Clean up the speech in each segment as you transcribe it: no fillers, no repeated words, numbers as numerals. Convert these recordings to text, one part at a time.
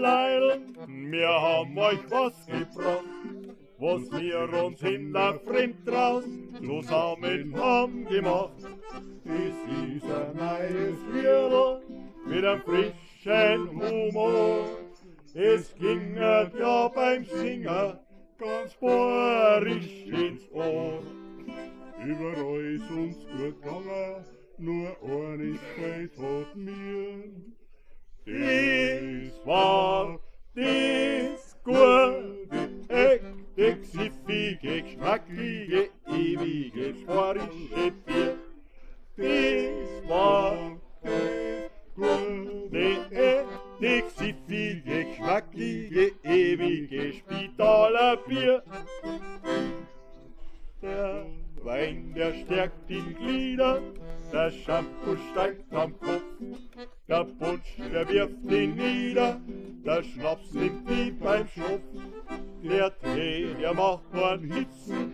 Leilen, wir haben euch was gebracht, was wir uns in der Fremdtraus zusammen haben gemacht. Es ist ein neues Lied mit einem frischen Humor. Es ging ja beim Singen ganz bohrisch ins Ohr. Überall ist uns gut gegangen, nur eines fehlt hat mir. Das war das gute, echte, gsiffige, geschmackige, ewige, sporische Bier. Das war das gute, echte, gsiffige, geschmackige, ewige Spitalerbier. Der Wein, der stärkt die Glieder, der Shampoo steigt am Kopf, der Punsch, der wirft ihn nieder, der Schnaps nimmt wie beim Schopf. Der Tee, der macht man Hitzen,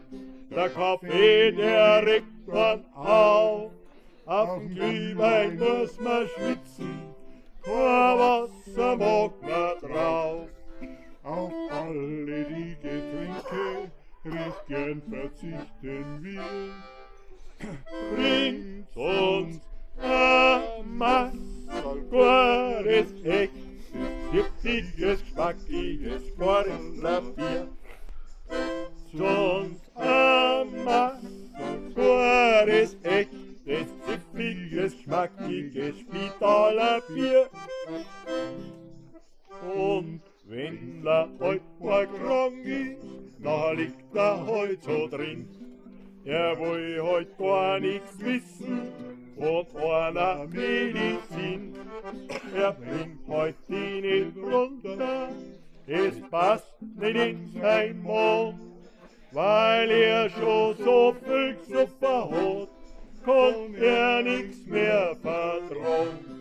der Kaffee, der regt man auf dem Glühwein muss man schwitzen, kein Wasser mag man drauf. Auf alle die Getränke recht gern verzichten wir. Bringt uns ein Maßal gutes, echtes, giftiges, geschmackiges Sportlerbier. Sonst ein Maßal gutes, echtes, giftiges, geschmackiges Spitalerbier. Und wenn der heut mal krank ist, da liegt er heut so drin. Er will heut gar nichts wissen von einer Medizin. Er bringt heut die nicht runter, es passt nicht in sein Mund. Weil er schon so viel Supper hat, kann er nichts mehr vertrauen.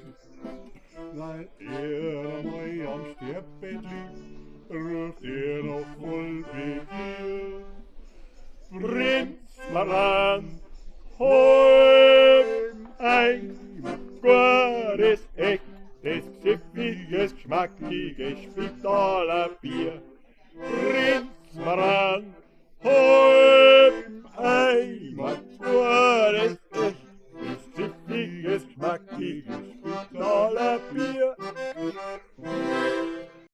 Weil er einmal am Sterbebett liegt, ruft er noch voll Begier. Bringt's mal an, hol ein gutes, echtes, giftiges, geschmackiges Spitalerbier.